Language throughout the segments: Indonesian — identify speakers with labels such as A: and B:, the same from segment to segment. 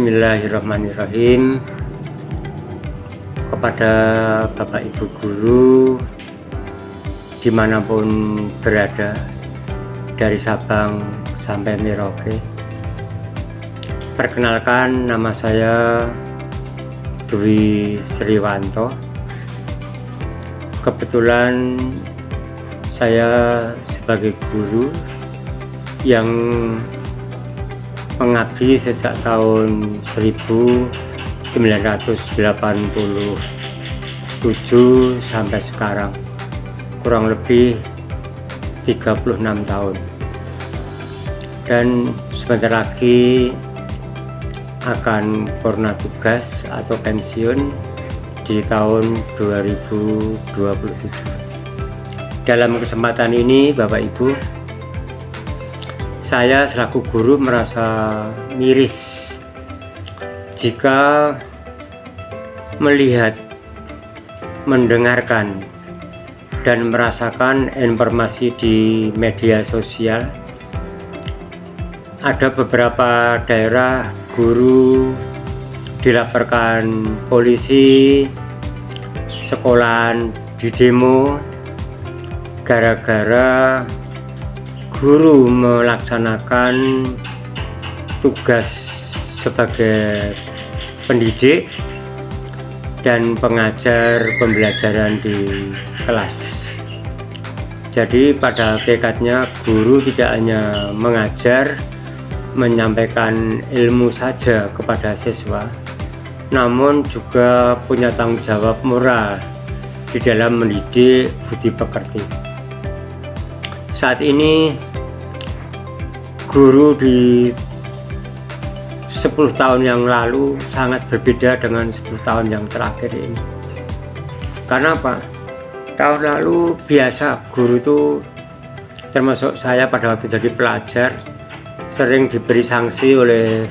A: Bismillahirrahmanirrahim. Kepada Bapak Ibu guru dimanapun berada, dari Sabang sampai Merauke, perkenalkan, nama saya Dwi Sriwanto. Kebetulan saya sebagai guru yang mengabdi sejak tahun 1987 sampai sekarang, kurang lebih 36 tahun, dan sebentar lagi akan purna tugas atau pensiun di tahun 2027. Dalam kesempatan ini, Bapak Ibu, saya selaku guru merasa miris jika melihat, mendengarkan, dan merasakan informasi di media sosial. Ada beberapa daerah guru dilaporkan polisi, sekolahan di demo gara-gara guru melaksanakan tugas sebagai pendidik dan pengajar pembelajaran di kelas. Jadi pada hakikatnya guru tidak hanya mengajar, menyampaikan ilmu saja kepada siswa, namun juga punya tanggung jawab moral di dalam mendidik budi pekerti. Saat ini guru di 10 tahun yang lalu sangat berbeda dengan 10 tahun yang terakhir ini. Karena apa? Tahun lalu biasa guru itu, termasuk saya pada waktu jadi pelajar, sering diberi sanksi oleh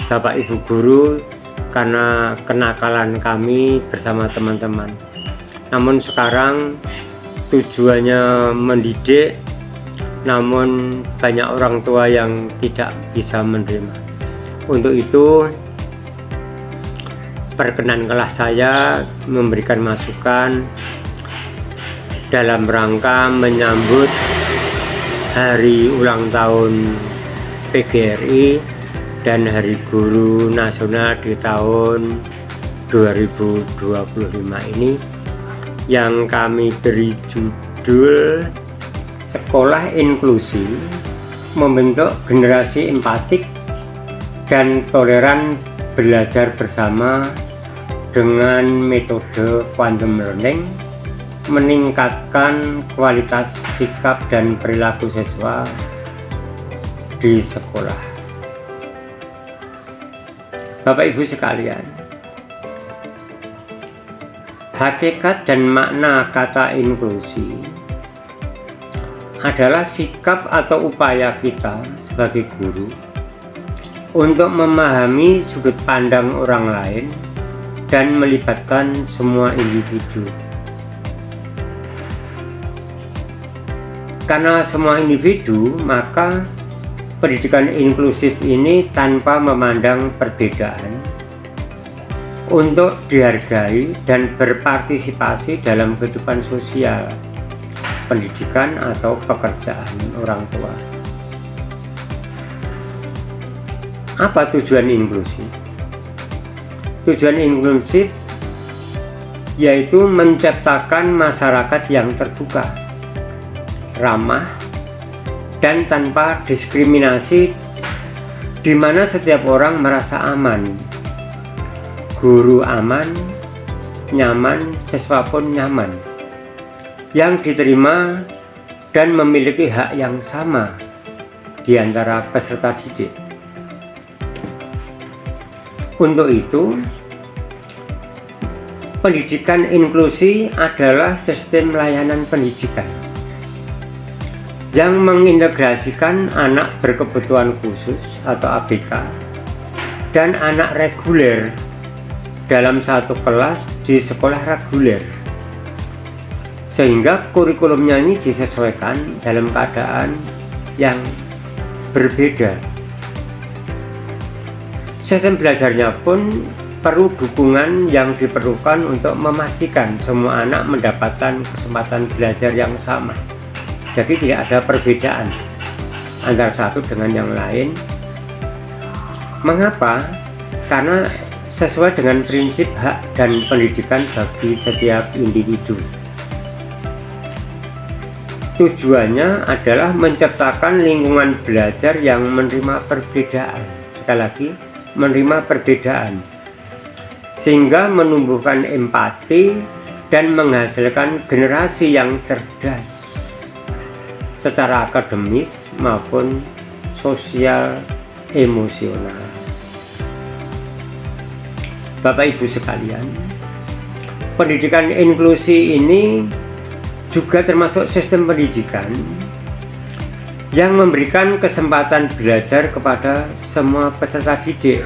A: Bapak Ibu guru karena kenakalan kami bersama teman-teman. Namun sekarang tujuannya mendidik, namun banyak orang tua yang tidak bisa menerima. Untuk itu, perkenankanlah saya memberikan masukan dalam rangka menyambut hari ulang tahun PGRI dan Hari Guru Nasional di tahun 2025 ini, yang kami beri judul Sekolah Inklusi Membentuk Generasi Empatik dan Toleran Belajar Bersama dengan Metode Quantum Learning, meningkatkan kualitas sikap dan perilaku siswa di sekolah. Bapak Ibu sekalian, hakikat dan makna kata inklusi adalah sikap atau upaya kita sebagai guru untuk memahami sudut pandang orang lain dan melibatkan semua individu. Karena semua individu, maka pendidikan inklusif ini tanpa memandang perbedaan untuk dihargai dan berpartisipasi dalam kehidupan sosial, pendidikan atau pekerjaan orang tua. Apa tujuan inklusi? Tujuan inklusif yaitu menciptakan masyarakat yang terbuka, ramah, dan tanpa diskriminasi, di mana setiap orang merasa aman, guru aman, nyaman, siswa pun nyaman, yang diterima dan memiliki hak yang sama di antara peserta didik. Untuk itu, pendidikan inklusi adalah sistem layanan pendidikan yang mengintegrasikan anak berkebutuhan khusus atau ABK dan anak reguler dalam satu kelas di sekolah reguler, sehingga kurikulumnya ini disesuaikan dalam keadaan yang berbeda. Sistem belajarnya pun perlu dukungan yang diperlukan untuk memastikan semua anak mendapatkan kesempatan belajar yang sama. Jadi tidak ada perbedaan antara satu dengan yang lain. Mengapa? Karena sesuai dengan prinsip hak dan pendidikan bagi setiap individu. Tujuannya adalah menciptakan lingkungan belajar yang menerima perbedaan. Sekali lagi, menerima perbedaan, sehingga menumbuhkan empati dan menghasilkan generasi yang cerdas secara akademis maupun sosial emosional. Bapak Ibu sekalian, pendidikan inklusi ini juga termasuk sistem pendidikan yang memberikan kesempatan belajar kepada semua peserta didik,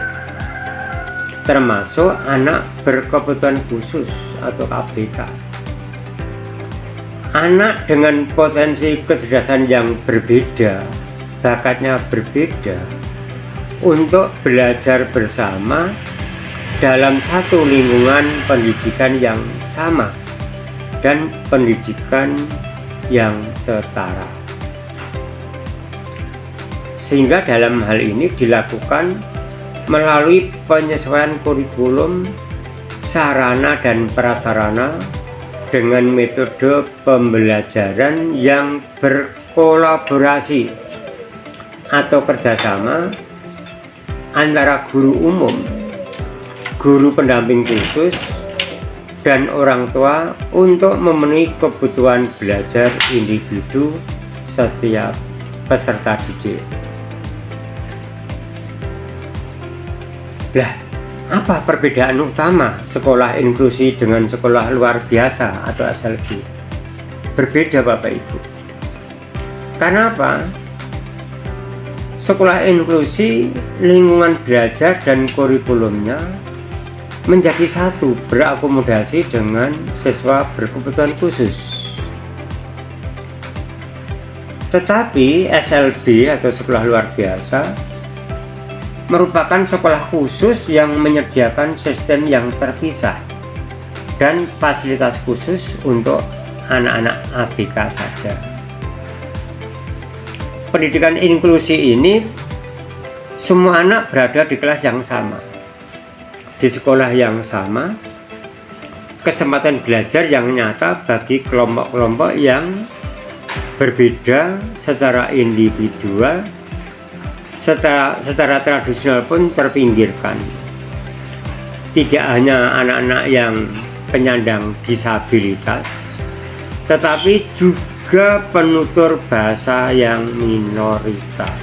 A: termasuk anak berkebutuhan khusus atau ABK. Anak dengan potensi kecerdasan yang berbeda, bakatnya berbeda, untuk belajar bersama dalam satu lingkungan pendidikan yang sama dan pendidikan yang setara. Sehingga dalam hal ini dilakukan melalui penyesuaian kurikulum, sarana dan prasarana dengan metode pembelajaran yang berkolaborasi atau kerjasama antara guru umum, guru pendamping khusus, dan orang tua untuk memenuhi kebutuhan belajar individu setiap peserta didik. Lah, apa perbedaan utama sekolah inklusi dengan sekolah luar biasa atau SLB? Berbeda Bapak Ibu. Karena apa? Sekolah inklusi, lingkungan belajar dan kurikulumnya menjadi satu, berakomodasi dengan siswa berkebutuhan khusus. Tetapi SLB atau sekolah luar biasa merupakan sekolah khusus yang menyediakan sistem yang terpisah dan fasilitas khusus untuk anak-anak ABK saja. Pendidikan inklusi ini, semua anak berada di kelas yang sama, di sekolah yang sama, kesempatan belajar yang nyata bagi kelompok-kelompok yang berbeda secara individual, secara tradisional pun terpinggirkan. Tidak hanya anak-anak yang penyandang disabilitas, tetapi juga penutur bahasa yang minoritas.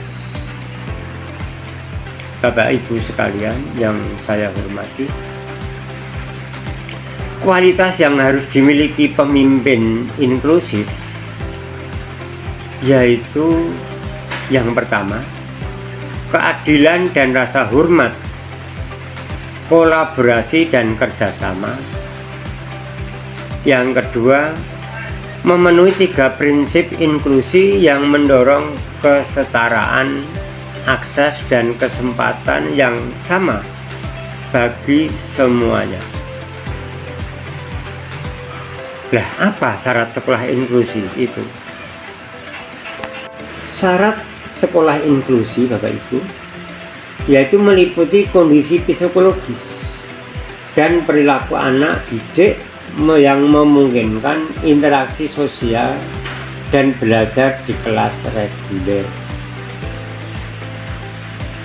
A: Bapak Ibu sekalian yang saya hormati, kualitas yang harus dimiliki pemimpin inklusif yaitu yang pertama, keadilan dan rasa hormat, kolaborasi dan kerjasama. Yang kedua, memenuhi 3 prinsip inklusi yang mendorong kesetaraan, akses dan kesempatan yang sama bagi semuanya. Lah, apa syarat sekolah inklusi itu? Syarat sekolah inklusi Bapak Ibu yaitu meliputi kondisi psikologis dan perilaku anak didik yang memungkinkan interaksi sosial dan belajar di kelas reguler.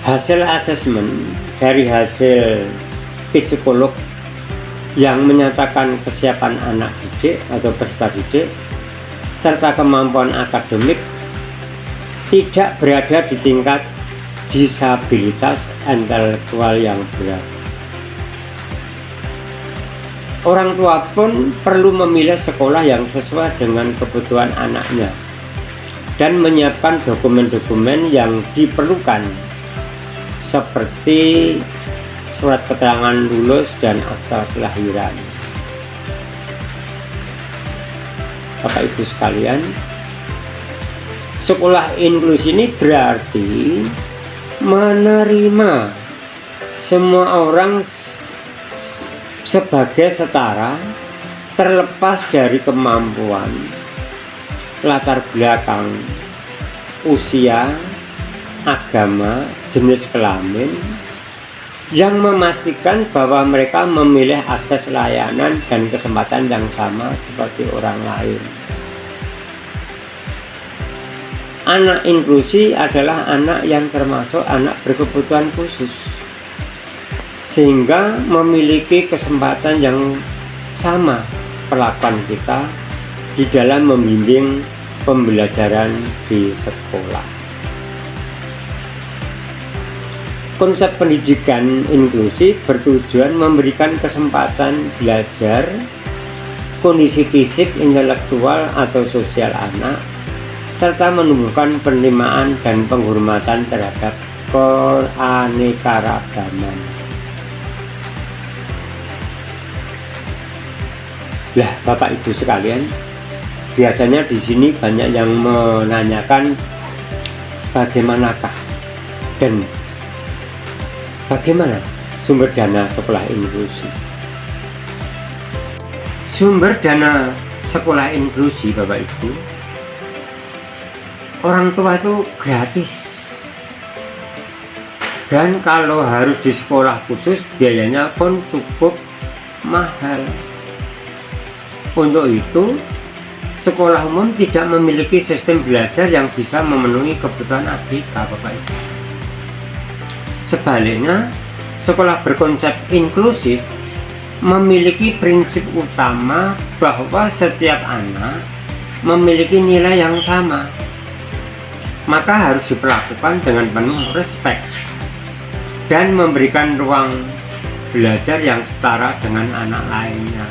A: Hasil asesmen dari hasil psikolog yang menyatakan kesiapan anak didik atau peserta didik serta kemampuan akademik tidak berada di tingkat disabilitas intelektual yang berat. Orang tua pun perlu memilih sekolah yang sesuai dengan kebutuhan anaknya dan menyiapkan dokumen-dokumen yang diperlukan seperti surat keterangan lulus dan akta kelahiran. Bapak Ibu sekalian, sekolah inklusi ini berarti menerima semua orang sebagai setara, terlepas dari kemampuan, latar belakang, usia, agama, jenis kelamin, yang memastikan bahwa mereka memilih akses layanan dan kesempatan yang sama seperti orang lain. Anak inklusi adalah anak yang termasuk anak berkebutuhan khusus, sehingga memiliki kesempatan yang sama perlakuan kita di dalam membimbing pembelajaran di sekolah. Konsep pendidikan inklusi bertujuan memberikan kesempatan belajar, kondisi fisik, intelektual, atau sosial anak, serta menumbuhkan penerimaan dan penghormatan terhadap keanekaragaman. Lah, Bapak Ibu sekalian, biasanya di sini banyak yang menanyakan bagaimanakah dan bagaimana sumber dana sekolah inklusi? Sumber dana sekolah inklusi, Bapak Ibu, orang tua itu gratis. Dan kalau harus di sekolah khusus, biayanya pun cukup mahal. Untuk itu, sekolah umum tidak memiliki sistem belajar yang bisa memenuhi kebutuhan ABK, Bapak Ibu. Sebaliknya, sekolah berkonsep inklusif memiliki prinsip utama bahwa setiap anak memiliki nilai yang sama, maka harus diperlakukan dengan penuh respek dan memberikan ruang belajar yang setara dengan anak lainnya.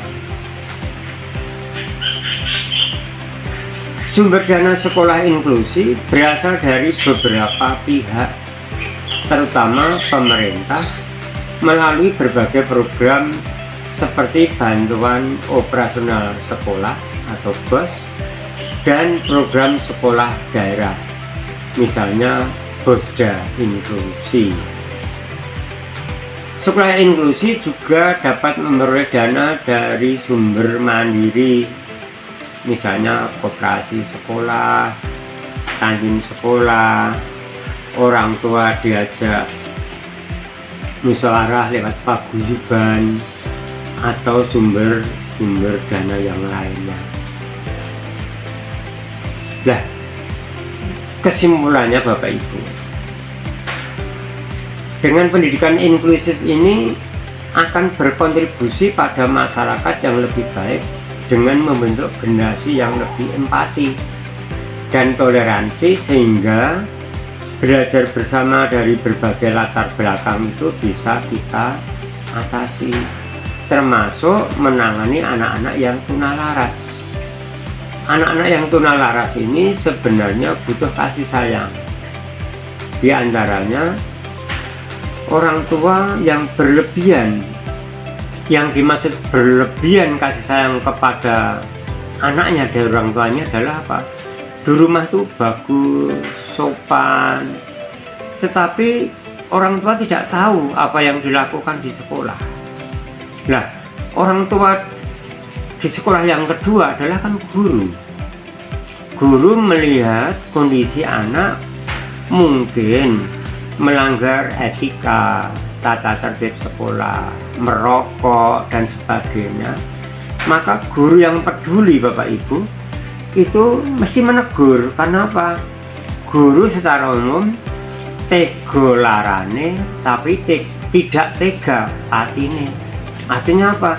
A: Sumber dana sekolah inklusi berasal dari beberapa pihak, terutama pemerintah, melalui berbagai program seperti bantuan operasional sekolah atau BOS dan program sekolah daerah, misalnya BOSDA inklusi. Sekolah inklusi juga dapat memperoleh dana dari sumber mandiri, misalnya koperasi sekolah, kantin sekolah, orang tua diajak musyawarah lewat paguyuban, atau sumber dana yang lainnya. Nah, kesimpulannya Bapak Ibu, dengan pendidikan inklusif ini akan berkontribusi pada masyarakat yang lebih baik dengan membentuk generasi yang lebih empati dan toleransi, sehingga belajar bersama dari berbagai latar belakang itu bisa kita atasi, termasuk menangani anak-anak yang tunalaras. Anak-anak yang tunalaras ini sebenarnya butuh kasih sayang. Di antaranya orang tua yang berlebihan. Yang dimaksud berlebihan kasih sayang kepada anaknya dari orang tuanya adalah apa? Di rumah tuh bagus, sopan, tetapi orang tua tidak tahu apa yang dilakukan di sekolah. Nah, orang tua di sekolah yang kedua adalah kan guru. Guru melihat kondisi anak mungkin melanggar etika, tata tertib sekolah, merokok dan sebagainya, maka guru yang peduli, Bapak Ibu, itu mesti menegur. Karena apa? Guru secara umum tega larane tapi tidak tega hatine. Artinya apa?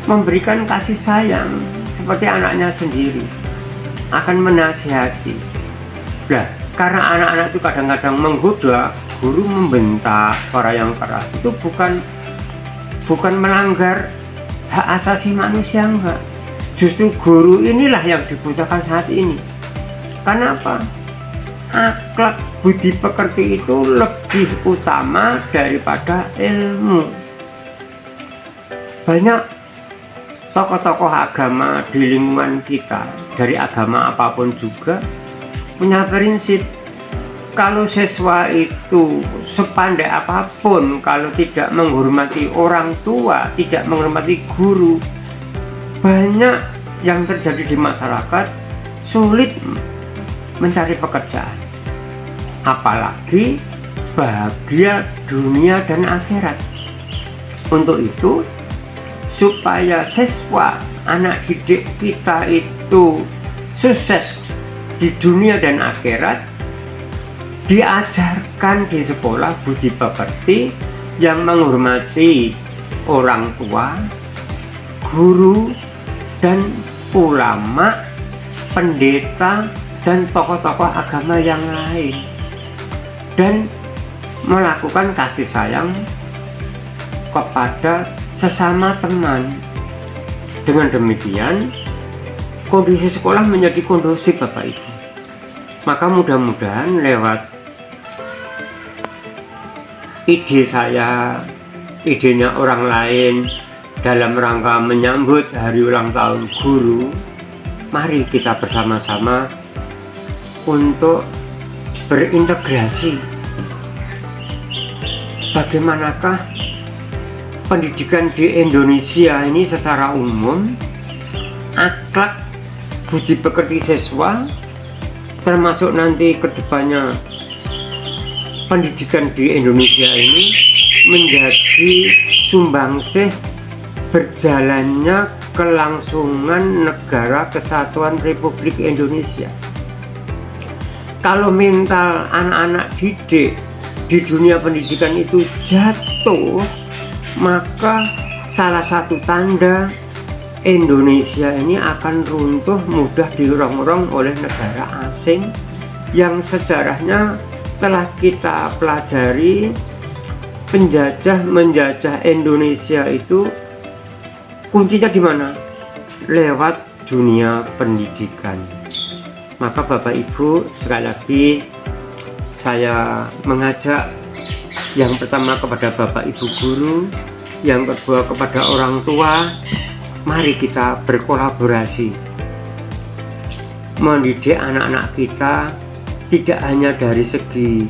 A: Memberikan kasih sayang seperti anaknya sendiri, akan menasihati. Nah, karena anak-anak itu kadang-kadang menggoda, guru membentak suara yang keras, itu bukan melanggar hak asasi manusia, enggak. Justru guru inilah yang dibutuhkan saat ini. Karena apa? Akhlak budi pekerti itu lebih utama daripada ilmu. Banyak tokoh-tokoh agama di lingkungan kita, dari agama apapun juga, punya prinsip Kalau siswa itu sepandai apapun, kalau tidak menghormati orang tua, tidak menghormati guru, banyak yang terjadi di masyarakat, sulit mencari pekerjaan, apalagi bahagia dunia dan akhirat. Untuk itu, supaya siswa, anak didik kita itu sukses di dunia dan akhirat, diajarkan di sekolah budi pekerti yang menghormati orang tua, guru, dan ulama, pendeta, dan tokoh-tokoh agama yang lain, dan melakukan kasih sayang kepada sesama teman. Dengan demikian, kondisi sekolah menjadi kondusif, Bapak Ibu. Maka mudah-mudahan lewat ide saya, idenya orang lain dalam rangka menyambut hari ulang tahun guru, mari kita bersama-sama untuk berintegrasi. Bagaimanakah pendidikan di Indonesia ini secara umum, akhlak budi pekerti siswa, termasuk nanti kedepannya pendidikan di Indonesia ini menjadi sumbangsih berjalannya kelangsungan negara kesatuan Republik Indonesia. Kalau mental anak-anak didik di dunia pendidikan itu jatuh, maka salah satu tanda Indonesia ini akan runtuh, mudah dirong-rong oleh negara asing yang sejarahnya telah kita pelajari. Penjajah menjajah Indonesia itu kuncinya di mana? Lewat dunia pendidikan. Maka Bapak Ibu, sekali lagi saya mengajak yang pertama kepada Bapak Ibu guru, yang kedua kepada orang tua, mari kita berkolaborasi mendidik anak-anak kita tidak hanya dari segi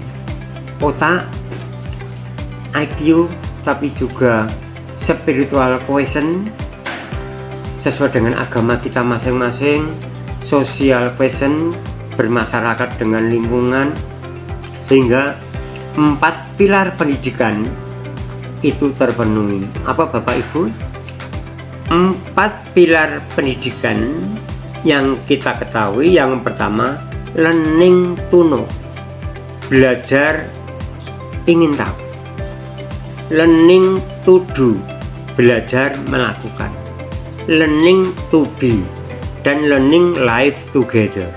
A: otak, IQ, tapi juga spiritual quotient sesuai dengan agama kita masing-masing, social quotient, bermasyarakat dengan lingkungan, sehingga 4 pilar pendidikan itu terpenuhi. Apa Bapak Ibu? 4 pilar pendidikan yang kita ketahui. Yang pertama, learning to know, belajar ingin tahu. Learning to do, belajar melakukan. Learning to be, dan learning life together,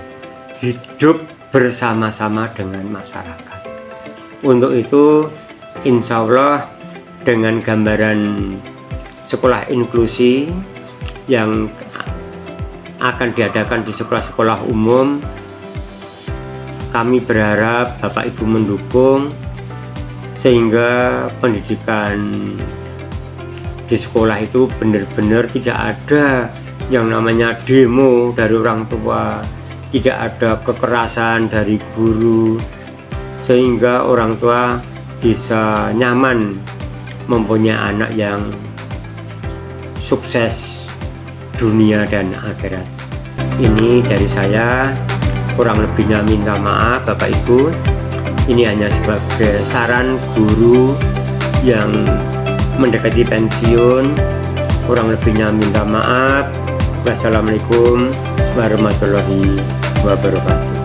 A: hidup bersama-sama dengan masyarakat. Untuk itu, insya Allah dengan gambaran sekolah inklusi yang akan diadakan di sekolah-sekolah umum, kami berharap Bapak Ibu mendukung sehingga pendidikan di sekolah itu benar-benar tidak ada yang namanya demo dari orang tua, tidak ada kekerasan dari guru, sehingga orang tua bisa nyaman mempunyai anak yang sukses dunia dan akhirat. Ini dari saya, kurang lebihnya minta maaf Bapak Ibu. Ini hanya sebagai saran guru yang mendekati pensiun. Kurang lebihnya minta maaf. Wassalamualaikum warahmatullahi wabarakatuh.